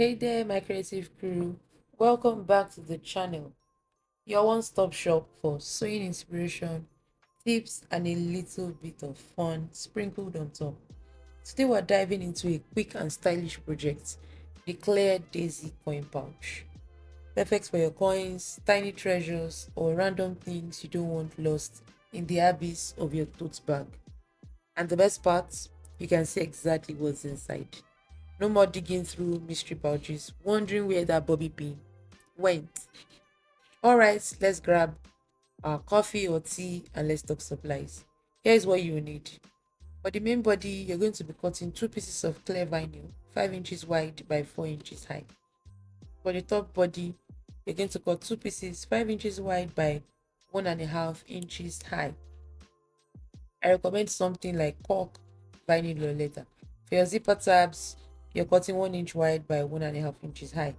Hey there, my creative crew. Welcome back to the channel, your one stop shop for sewing inspiration, tips, and a little bit of fun sprinkled on top. Today, we're diving into a quick and stylish project, the Clear Daisy Coin Pouch. Perfect for your coins, tiny treasures, or random things you don't want lost in the abyss of your tote bag. And the best part, you can see exactly what's inside. No more digging through mystery pouches, wondering where that bobby pin went. All right, let's grab our coffee or tea and let's talk supplies. Here's what you need. For the main body, you're going to be cutting two pieces of clear vinyl, 5 inches wide by 4 inches high. For the top body, you're going to cut two pieces 5 inches wide by 1.5 inches high. I recommend something like cork, vinyl, or leather. For your zipper tabs, you're cutting 1 inch wide by 1.5 inches high.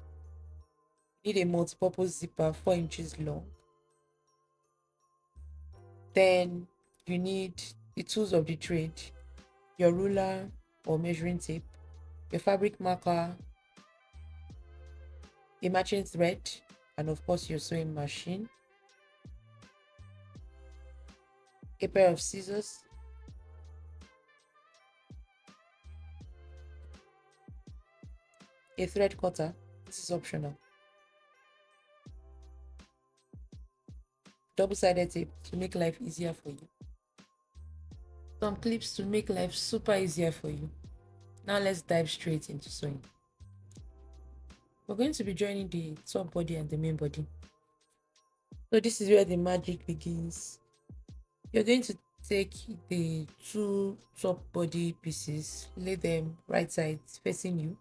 You need a multi-purpose zipper 4 inches long. Then you need the tools of the trade, your ruler or measuring tape, your fabric marker, a matching thread, and of course your sewing machine, a pair of scissors, a thread cutter, this is optional, double-sided tape to make life easier for you, some clips to make life super easier for you. Now let's dive straight into sewing. We're going to be joining the top body and the main body. So this is where the magic begins. You're going to take the two top body pieces, lay them right sides facing you.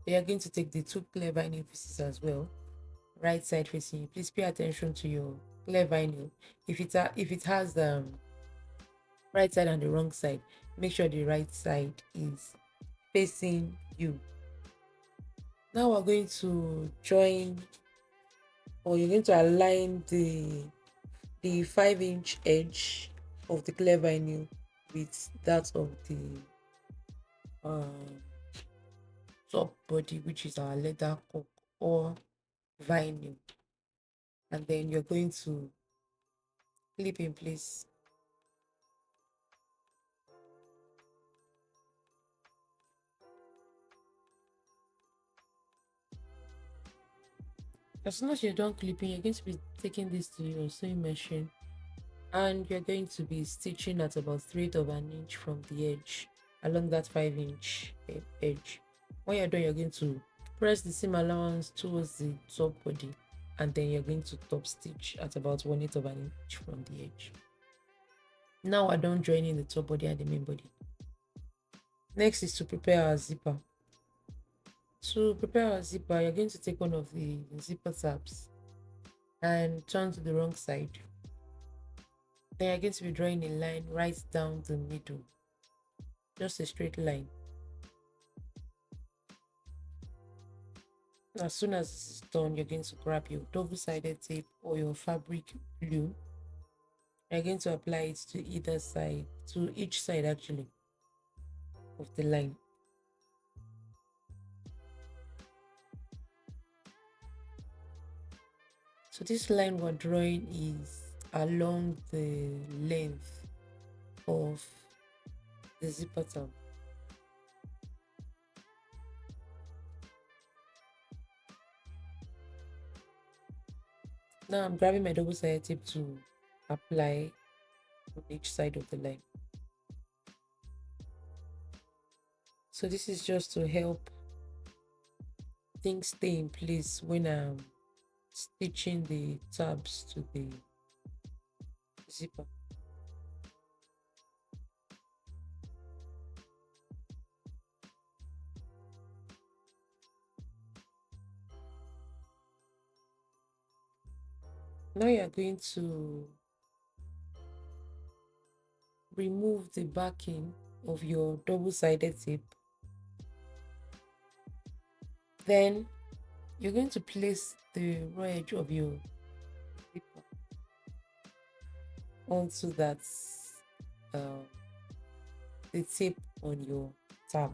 You're going to take the two clear vinyl pieces as well, right side facing you. Please pay attention to your clear vinyl. If it has the right side and the wrong side, make sure the right side is facing you. Now we're going to join, or you're going to align the 5-inch edge of the clear vinyl with that of the um, top body, which is our leather cork or vinyl, and then you're going to clip in place. As soon as you're done clipping, you're going to be taking this to your sewing machine and you're going to be stitching at about 3/8 of an inch from the edge along that 5-inch edge. When you're done, you're going to press the seam allowance towards the top body and then you're going to top stitch at about 1/8 of an inch from the edge. Now we're done joining the top body and the main body. Next is to prepare our zipper. To prepare our zipper, you're going to take one of the zipper tabs and turn to the wrong side. Then you're going to be drawing a line right down the middle, just a straight line. As soon as this is done, you're going to grab your double-sided tape or your fabric glue. You're going to apply it to either side, to each side actually, of the line. So this line we're drawing is along the length of the zipper tab. Now I'm grabbing my double-sided tape to apply on each side of the line. So this is just to help things stay in place when I'm stitching the tabs to the zipper. Now you are going to remove the backing of your double-sided tape. Then you're going to place the raw edge of your zipper onto that uh, the tape on your tab.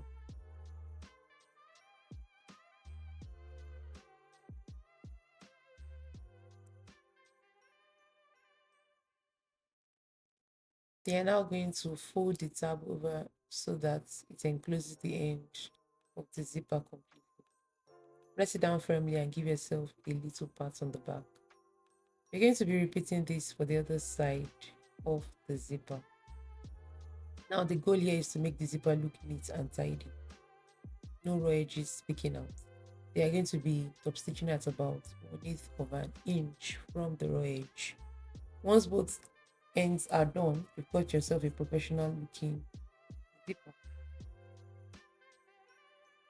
They are now going to fold the tab over so that it encloses the end of the zipper completely. Press it down firmly and give yourself a little pat on the back. You're going to be repeating this for the other side of the zipper. Now the goal here is to make the zipper look neat and tidy. No raw edges sticking out. They are going to be top stitching at about 1/8 of an inch from the raw edge. Once both ends are done, you've got yourself a professional looking zipper.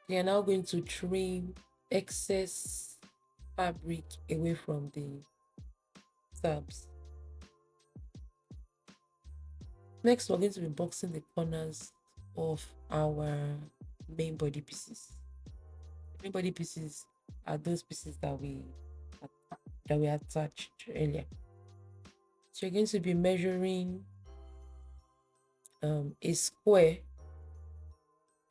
You are now going to trim excess fabric away from the tabs. Next, we're going to be boxing the corners of our main body pieces. The main body pieces are those pieces that we attached earlier. So you're going to be measuring a square.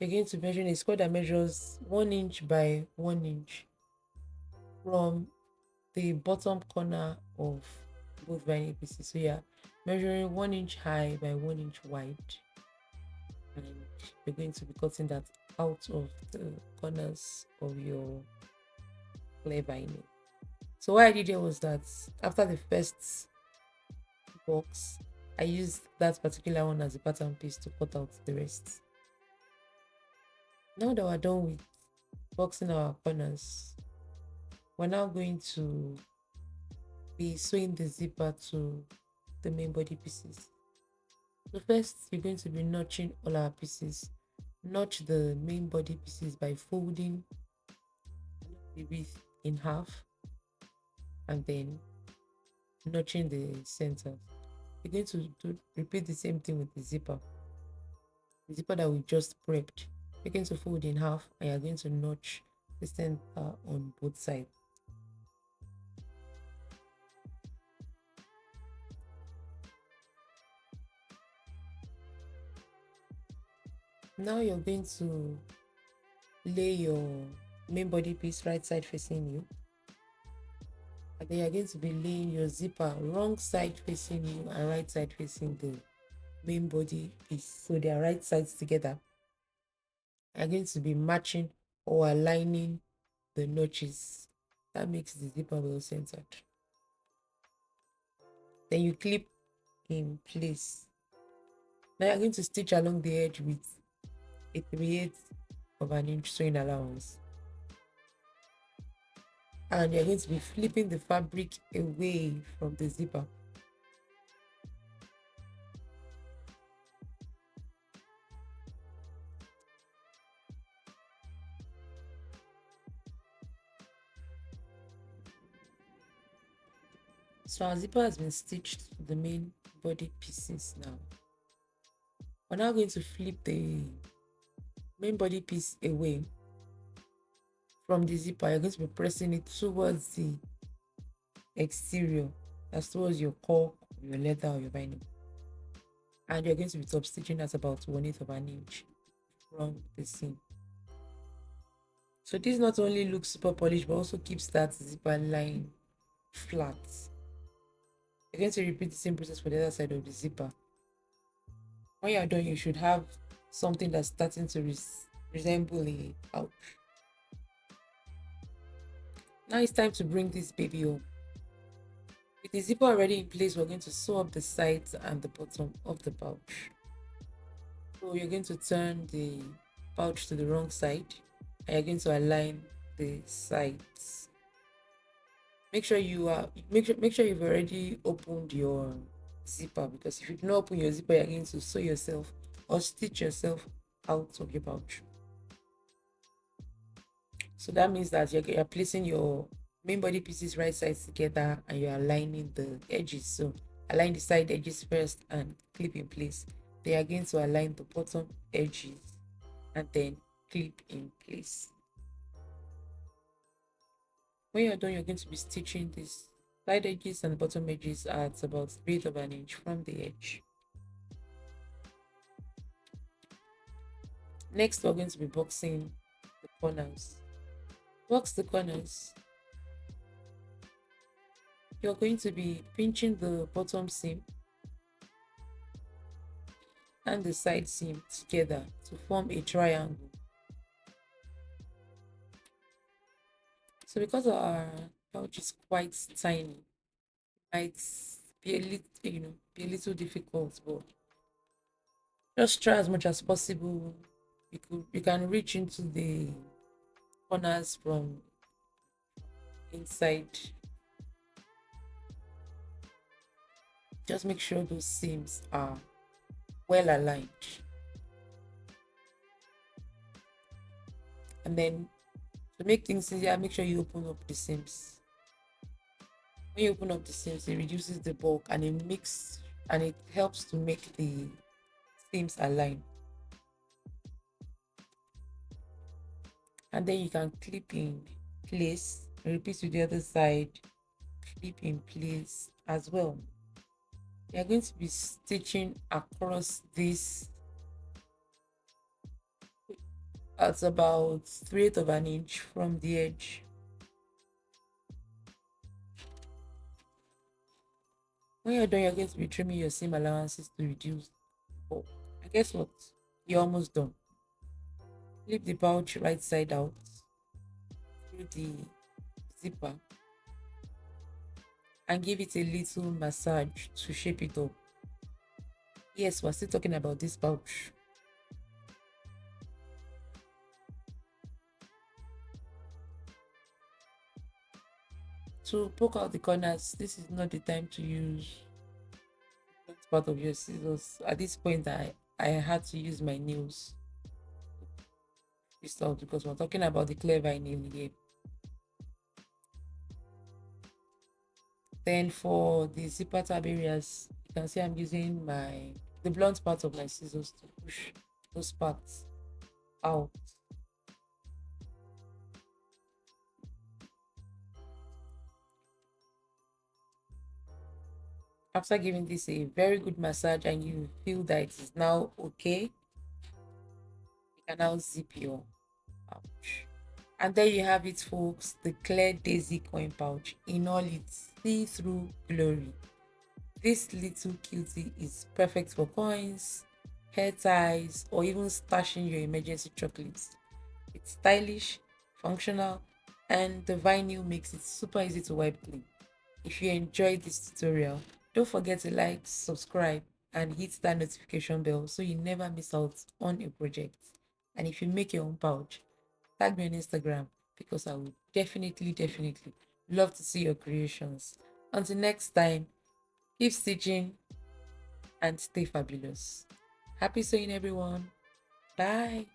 You're going to measure a square that measures 1 inch by 1 inch from the bottom corner of both binding pieces. So yeah, measuring 1 inch high by 1 inch wide, and you're going to be cutting that out of the corners of your clear binding. So what I did here was that after the first box, I used that particular one as a pattern piece to cut out the rest. Now that we're done with boxing our corners, we're now going to be sewing the zipper to the main body pieces. So first, you're going to be notching all our pieces. Notch the main body pieces by folding the width in half and then notching the center. You're going to repeat the same thing with the zipper. The zipper that we just prepped, you're going to fold in half and you're going to notch the center on both sides. Now you're going to lay your main body piece right side facing you, and then you're going to be laying your zipper wrong side facing you and right side facing the main body piece, so they are right sides together. You're going to be matching or aligning the notches. That makes the zipper well centered. Then you clip in place. Now you're going to stitch along the edge with a 3/8 of an inch sewing allowance, and you're going to be flipping the fabric away from the zipper. So our zipper has been stitched to the main body pieces. Now we're now going to flip the main body piece away from the zipper. You're going to be pressing it towards the exterior, that's towards your cork, your leather, or your binding, and you're going to be top stitching at about 1/8 of an inch from the seam. So this not only looks super polished but also keeps that zipper line flat. You're going to repeat the same process for the other side of the zipper. When you're done, you should have something that's starting to resemble a pouch. Now it's time to bring this baby home. With the zipper already in place, we're going to sew up the sides and the bottom of the pouch. So you're going to turn the pouch to the wrong side and you're going to align the sides. Make sure you've already opened your zipper, because if you do not open your zipper, you're going to sew yourself or stitch yourself out of your pouch. So that means that you're placing your main body pieces right sides together and you're aligning the edges. So align the side edges first and clip in place. They are going to align the bottom edges and then clip in place. When you're done, you're going to be stitching these side edges and bottom edges at about 3/8 of an inch from the edge. Next, we're going to be boxing the corners. Box the corners. You're going to be pinching the bottom seam and the side seam together to form a triangle. So because our pouch is quite tiny, it might be a little, be a little difficult, but just try as much as possible. You can reach into the corners from inside. Just make sure those seams are well aligned. And then to make things easier, make sure you open up the seams. When you open up the seams, it reduces the bulk and it helps to make the seams align. And then you can clip in place, repeat with the other side, clip in place as well. You are going to be stitching across this at about 3/8 of an inch from the edge. When you're done, you're going to be trimming your seam allowances to reduce. Oh, and guess what? You're almost done. Flip the pouch right side out through the zipper and give it a little massage to shape it up. Yes, we're still talking about this pouch. To poke out the corners, this is not the time to use that part of your scissors. At this point, I had to use my nails to out because we're talking about the clear vinyl here. Then for the zipper tab areas, you can see I'm using the blunt part of my scissors to push those parts out. After giving this a very good massage and you feel that it is now okay, you can now zip your pouch. And there you have it, folks, the clear daisy coin pouch in all its see-through glory. This little cutie is perfect for coins, hair ties, or even stashing your emergency chocolates. It's stylish, functional, and the vinyl makes it super easy to wipe clean. If you enjoyed this tutorial, don't forget to like, subscribe, and hit that notification bell so you never miss out on a project. And if you make your own pouch, tag me on Instagram because I would definitely love to see your creations. Until next time, keep stitching and stay fabulous. Happy sewing, everyone. Bye.